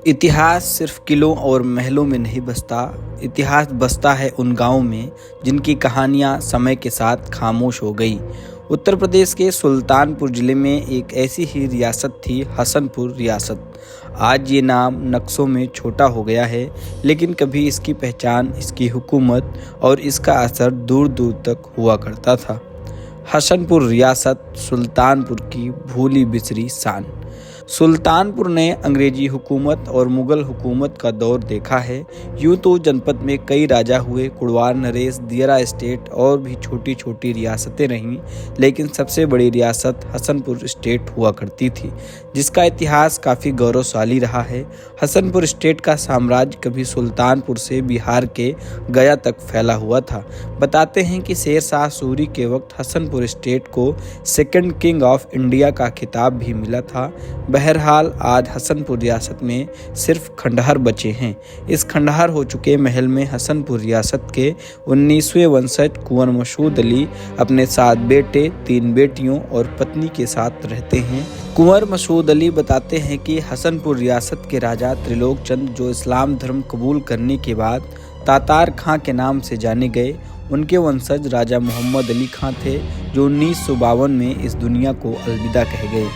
इतिहास सिर्फ किलों और महलों में नहीं बसता। इतिहास बसता है उन गांवों में जिनकी कहानियां समय के साथ खामोश हो गई। उत्तर प्रदेश के सुल्तानपुर जिले में एक ऐसी ही रियासत थी, हसनपुर रियासत। आज ये नाम नक्शों में छोटा हो गया है, लेकिन कभी इसकी पहचान, इसकी हुकूमत और इसका असर दूर दूर तक हुआ करता था। हसनपुर रियासत, सुल्तानपुर की भूली बिसरी शान। सुल्तानपुर ने अंग्रेजी हुकूमत और मुगल हुकूमत का दौर देखा है। यूं तो जनपद में कई राजा हुए, कुड़वार, नरेश, दियरा स्टेट और भी छोटी छोटी रियासतें रहीं, लेकिन सबसे बड़ी रियासत हसनपुर स्टेट हुआ करती थी, जिसका इतिहास काफ़ी गौरवशाली रहा है। हसनपुर स्टेट का साम्राज्य कभी सुल्तानपुर से बिहार के गया तक फैला हुआ था। बताते हैं कि शेर शाह सूरी के वक्त हसनपुर स्टेट को सेकंड किंग ऑफ इंडिया का खिताब भी मिला था। बहरहाल आज हसनपुर रियासत में सिर्फ खंडहर बचे हैं। इस खंडहर हो चुके महल में हसनपुर रियासत के 19वें वंशज कुंवर मसूद अली अपने 7 बेटे, 3 बेटियों और पत्नी के साथ रहते हैं। कुंवर मसूद अली बताते हैं कि हसनपुर रियासत के राजा त्रिलोक चंद, जो इस्लाम धर्म कबूल करने के बाद तातार खां के नाम से जाने गए, उनके वंशज राजा मोहम्मद अली खां थे, जो 1952 में इस दुनिया को अलविदा कह गए।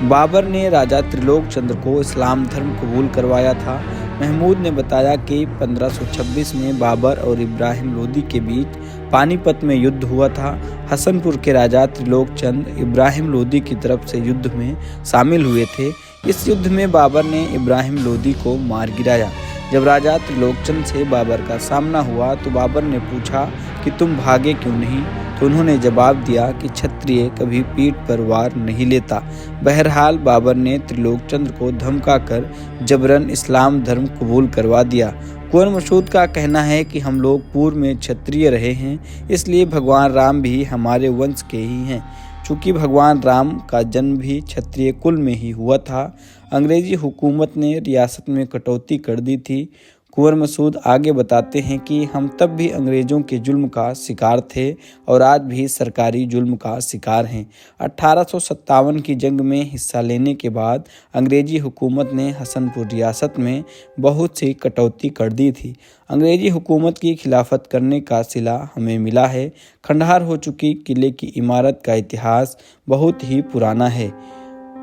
बाबर ने राजा त्रिलोक चंद्र को इस्लाम धर्म कबूल करवाया था। महमूद ने बताया कि 1526 में बाबर और इब्राहिम लोदी के बीच पानीपत में युद्ध हुआ था। हसनपुर के राजा त्रिलोक चंद इब्राहिम लोदी की तरफ से युद्ध में शामिल हुए थे। इस युद्ध में बाबर ने इब्राहिम लोदी को मार गिराया। जब राजा त्रिलोक चंद से बाबर का सामना हुआ तो बाबर ने पूछा कि तुम भागे क्यों नहीं, तो उन्होंने जवाब दिया कि क्षत्रिय कभी पीठ पर वार नहीं लेता। बहरहाल बाबर ने त्रिलोक चंद्र को धमकाकर जबरन इस्लाम धर्म कबूल करवा दिया। कुंवर मसूद का कहना है कि हम लोग पूर्व में क्षत्रिय रहे हैं, इसलिए भगवान राम भी हमारे वंश के ही हैं। चूँकि भगवान राम का जन्म भी क्षत्रिय कुल में ही हुआ था। अंग्रेजी हुकूमत ने रियासत में कटौती कर दी थी। कुंवर मसूद आगे बताते हैं कि हम तब भी अंग्रेज़ों के जुल्म का शिकार थे और आज भी सरकारी जुल्म का शिकार हैं। 1857 की जंग में हिस्सा लेने के बाद अंग्रेजी हुकूमत ने हसनपुर रियासत में बहुत सी कटौती कर दी थी। अंग्रेजी हुकूमत की खिलाफत करने का सिला हमें मिला है। खंडहर हो चुकी किले की इमारत का इतिहास बहुत ही पुराना है।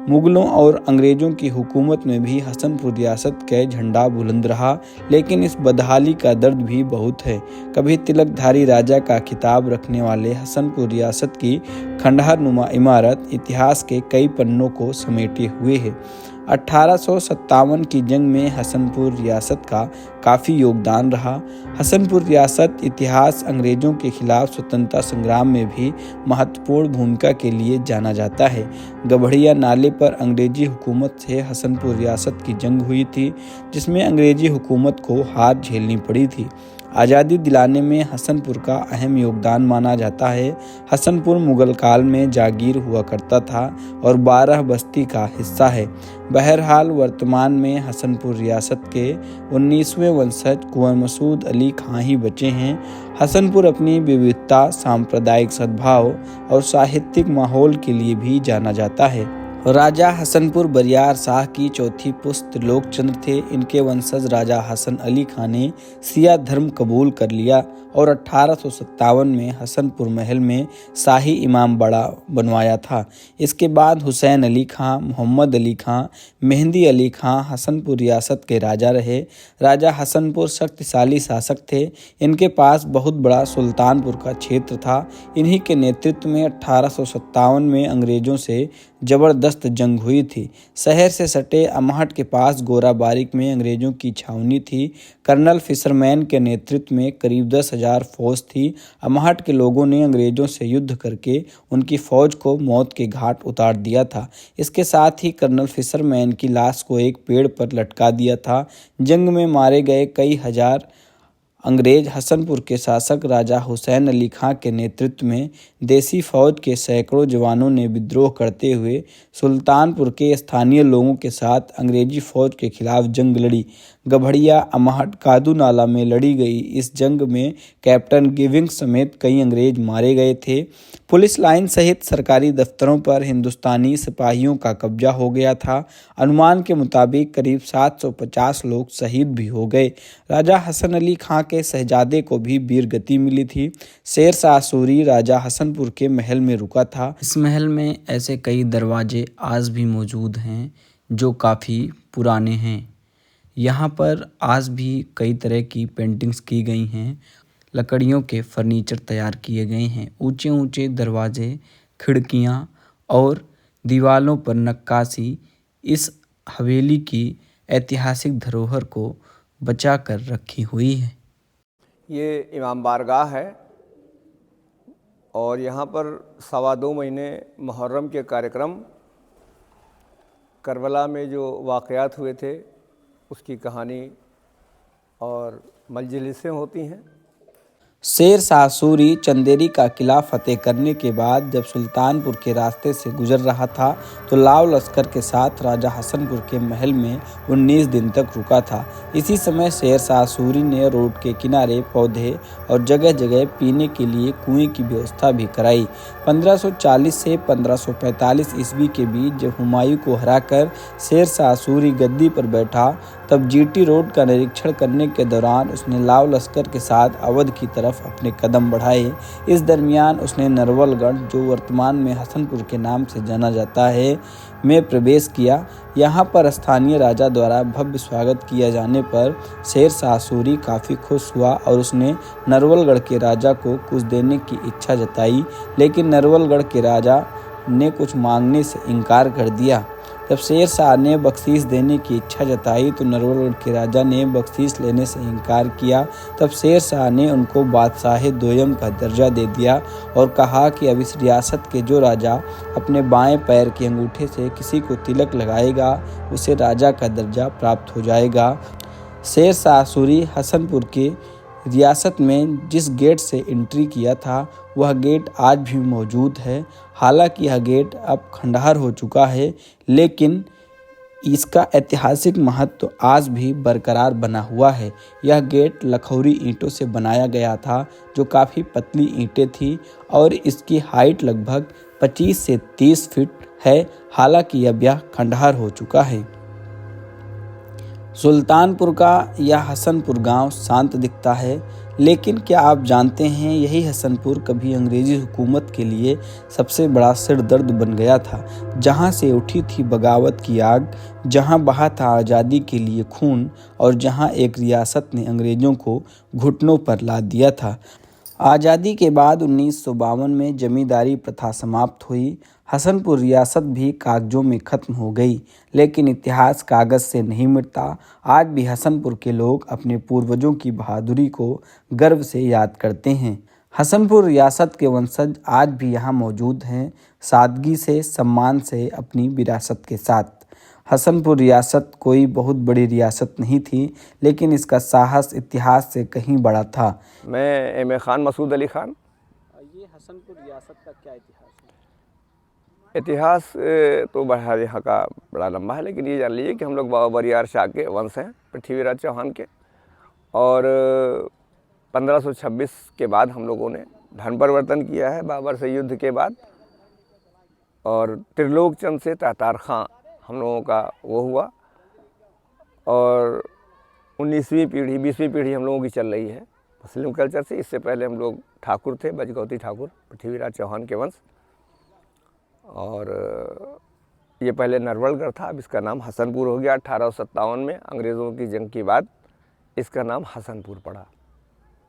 मुगलों और अंग्रेज़ों की हुकूमत में भी हसनपुर रियासत का झंडा बुलंद रहा, लेकिन इस बदहाली का दर्द भी बहुत है। कभी तिलकधारी राजा का खिताब रखने वाले हसनपुर रियासत की खंडहर नुमा इमारत इतिहास के कई पन्नों को समेटे हुए है। 1857 की जंग में हसनपुर रियासत का काफ़ी योगदान रहा। हसनपुर रियासत इतिहास अंग्रेज़ों के खिलाफ स्वतंत्रता संग्राम में भी महत्वपूर्ण भूमिका के लिए जाना जाता है। गभड़िया नाले पर अंग्रेजी हुकूमत से हसनपुर रियासत की जंग हुई थी, जिसमें अंग्रेजी हुकूमत को हार झेलनी पड़ी थी। आज़ादी दिलाने में हसनपुर का अहम योगदान माना जाता है। हसनपुर मुगल काल में जागीर हुआ करता था और 12 बस्ती का हिस्सा है। बहरहाल वर्तमान में हसनपुर रियासत के 19वें वंशज कुंवर मसूद अली खां ही बचे हैं। हसनपुर अपनी विविधता, सांप्रदायिक सद्भाव और साहित्यिक माहौल के लिए भी जाना जाता है। राजा हसनपुर बरियार शाह की चौथी पुस्त त्रिलोक चंद्र थे। इनके वंशज राजा हसन अली खां ने सिया धर्म कबूल कर लिया और 1857 में हसनपुर महल में शाही इमाम बाड़ा बनवाया था। इसके बाद हुसैन अली खां, मोहम्मद अली खां, मेहंदी अली खां हसनपुर रियासत के राजा रहे। राजा हसनपुर शक्तिशाली शासक थे। इनके पास बहुत बड़ा सुल्तानपुर का क्षेत्र था। इन्हीं के नेतृत्व में 1857 में अंग्रेज़ों से जबरदस्त जंग हुई थी। शहर से सटे अमाहट के पास गोरा बारिक में अंग्रेज़ों की छावनी थी। कर्नल फिशरमैन के नेतृत्व में करीब 10,000 फौज थी। अमाहट के लोगों ने अंग्रेज़ों से युद्ध करके उनकी फौज को मौत के घाट उतार दिया था। इसके साथ ही कर्नल फिशरमैन की लाश को एक पेड़ पर लटका दिया था। जंग में मारे गए कई हजार अंग्रेज हसनपुर के शासक राजा हुसैन अली खां के नेतृत्व में देसी फौज के सैकड़ों जवानों ने विद्रोह करते हुए सुल्तानपुर के स्थानीय लोगों के साथ अंग्रेजी फौज के खिलाफ जंग लड़ी। गभड़िया, अमहट, कादू नाला में लड़ी गई इस जंग में कैप्टन गिविंग समेत कई अंग्रेज मारे गए थे। पुलिस लाइन सहित सरकारी दफ्तरों पर हिंदुस्तानी सिपाहियों का कब्जा हो गया था। अनुमान के मुताबिक करीब 750 लोग शहीद भी हो गए। राजा हसन अली खां के शहजादे को भी वीर गति मिली थी। शेर शाह सूरी राजा हसनपुर के महल में रुका था। इस महल में ऐसे कई दरवाजे आज भी मौजूद हैं जो काफ़ी पुराने हैं। यहाँ पर आज भी कई तरह की पेंटिंग्स की गई हैं। लकड़ियों के फर्नीचर तैयार किए गए हैं। ऊंचे ऊंचे दरवाजे, खिड़कियाँ और दीवालों पर नक्काशी इस हवेली की ऐतिहासिक धरोहर को बचा कर रखी हुई है। ये इमाम बारगाह है और यहाँ पर 2.25 महीने मुहर्रम के कार्यक्रम, करबला में जो वाक़यात हुए थे उसकी कहानी और मजलिसें होती हैं। शेर शाह सूरी चंदेरी का किला फतेह करने के बाद जब सुल्तानपुर के रास्ते से गुजर रहा था तो लाव लश्कर के साथ राजा हसनपुर के महल में 19 दिन तक रुका था। इसी समय शेर शाह सूरी ने रोड के किनारे पौधे और जगह जगह पीने के लिए कुएं की व्यवस्था भी कराई। 1540 से 1545 ईस्वी के बीच जब हुमायूं को हराकर शेर शाह सूरी गद्दी पर बैठा तब जीटी रोड का निरीक्षण करने के दौरान उसने लाव लश्कर के साथ अवध की तरफ अपने कदम बढ़ाए। इस दरमियान उसने नरवलगढ़, जो वर्तमान में हसनपुर के नाम से जाना जाता है, में प्रवेश किया। यहाँ पर स्थानीय राजा द्वारा भव्य स्वागत किया जाने पर शेर शाह सूरी काफ़ी खुश हुआ और उसने नरवलगढ़ के राजा को कुछ देने की इच्छा जताई, लेकिन नरवलगढ़ के राजा ने कुछ मांगने से इनकार कर दिया। जब शेर शाह ने बख्शीश देने की इच्छा जताई तो नरवलगढ़ के राजा ने बख्शीश लेने से इनकार किया। तब शेर शाह ने उनको बादशाह दोयम का दर्जा दे दिया और कहा कि अब इस रियासत के जो राजा अपने बाएं पैर के अंगूठे से किसी को तिलक लगाएगा उसे राजा का दर्जा प्राप्त हो जाएगा। शेर शाह सूरी हसनपुर के रियासत में जिस गेट से एंट्री किया था वह गेट आज भी मौजूद है। हालांकि यह गेट अब खंडहर हो चुका है, लेकिन इसका ऐतिहासिक महत्व आज भी बरकरार बना हुआ है। यह गेट लखौरी ईंटों से बनाया गया था जो काफ़ी पतली ईंटें थी और इसकी हाइट लगभग 25 से 30 फीट है। हालांकि अब यह खंडहर हो चुका है। सुल्तानपुर का यह हसनपुर गांव शांत दिखता है, लेकिन क्या आप जानते हैं यही हसनपुर कभी अंग्रेजी हुकूमत के लिए सबसे बड़ा सिरदर्द बन गया था। जहां से उठी थी बगावत की आग, जहां बहा था आज़ादी के लिए खून और जहां एक रियासत ने अंग्रेज़ों को घुटनों पर ला दिया था। आज़ादी के बाद 1952 में जमींदारी प्रथा समाप्त हुई। हसनपुर रियासत भी कागजों में ख़त्म हो गई, लेकिन इतिहास कागज़ से नहीं मिटता। आज भी हसनपुर के लोग अपने पूर्वजों की बहादुरी को गर्व से याद करते हैं। हसनपुर रियासत के वंशज आज भी यहाँ मौजूद हैं, सादगी से, सम्मान से, अपनी विरासत के साथ। हसनपुर रियासत कोई बहुत बड़ी रियासत नहीं थी, लेकिन इसका साहस इतिहास से कहीं बड़ा था। मैं एम ए खान मसूद अली खान। ये हसनपुर रियासत का क्या इतिहास है? इतिहास तो बड़ा यहाँ का बड़ा लंबा है, लेकिन ये जान लीजिए कि हम लोग बाबा बरियार शाह के वंश हैं, पृथ्वीराज चौहान के। और 1526 के बाद हम लोगों ने धर्म परिवर्तन किया है बाबर से युद्ध के बाद, और त्रिलोक चंद से तातार खां हम लोगों का वो हुआ। और 19वीं पीढ़ी 20वीं पीढ़ी हम लोगों की चल रही है मुस्लिम कल्चर से। इससे पहले हम लोग ठाकुर थे, बजगौती ठाकुर, पृथ्वीराज चौहान के वंश। और ये पहले नरवलगढ़ था, अब इसका नाम हसनपुर हो गया। 1857 में अंग्रेज़ों की जंग के बाद इसका नाम हसनपुर पड़ा।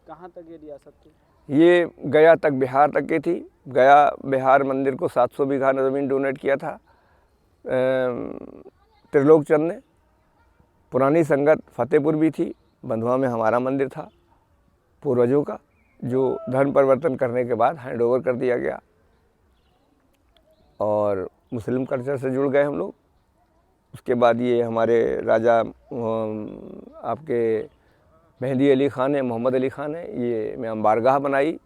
कहाँ तक ये रियासत थी? ये गया तक, बिहार तक की थी। गया बिहार मंदिर को 700 बीघा ज़मीन डोनेट किया था त्रिलोक चंद ने। पुरानी संगत फतेहपुर भी थी, बंधुआ में हमारा मंदिर था पूर्वजों का, जो धर्म परिवर्तन करने के बाद हैंड ओवर कर दिया गया और मुस्लिम कल्चर से जुड़ गए हम लोग। उसके बाद ये हमारे राजा आपके मेहंदी अली ख़ान है, मोहम्मद अली ख़ान है, ये इमाम बारगाह बनाई,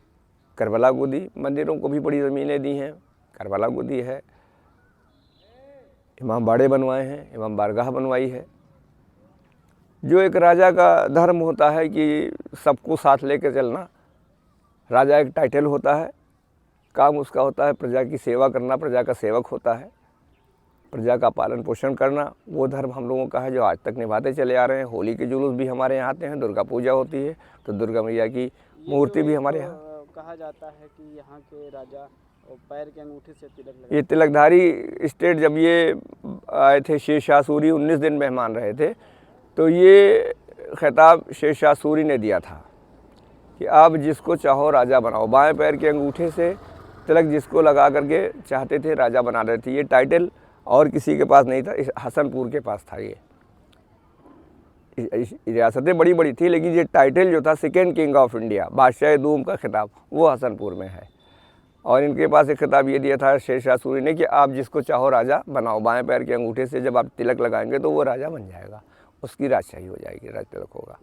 करबला को दी। मंदिरों को भी बड़ी ज़मीनें दी हैं, करबला को दी है, इमाम बाड़े बनवाए हैं, इमाम बारगाह बनवाई है। जो एक राजा का धर्म होता है कि सबको साथ लेकर चलना, राजा एक टाइटल होता है, काम उसका होता है प्रजा की सेवा करना, प्रजा का सेवक होता है, प्रजा का पालन पोषण करना, वो धर्म हम लोगों का है जो आज तक निभाते चले आ रहे हैं। होली के जुलूस भी हमारे यहाँ आते हैं, दुर्गा पूजा होती है तो दुर्गा मैया की मूर्ति भी हमारे यहाँ। कहा जाता है कि यहाँ के राजा पैर के अंगूठे से तिलक लगा, ये तिलकधारी स्टेट जब ये आए थे, शेरशाह सूरी 19 दिन मेहमान रहे थे, तो ये खिताब शेरशाह सूरी ने दिया था कि आप जिसको चाहो राजा बनाओ। बाएं पैर के अंगूठे से तिलक जिसको लगा करके चाहते थे राजा बना रहे थे। ये टाइटल और किसी के पास नहीं था, इस हसनपुर के पास था। ये रियासतें बड़ी बड़ी थी, लेकिन ये टाइटल जो था सेकेंड किंग ऑफ इंडिया, बादशाह दूम का खिताब, वो हसनपुर में है। और इनके पास एक खिताब ये दिया था शेरशाह सूरी ने कि आप जिसको चाहो राजा बनाओ। बाएं पैर के अंगूठे से जब आप तिलक लगाएंगे तो वो राजा बन जाएगा, उसकी राजशाही हो जाएगी, राज तिलक होगा।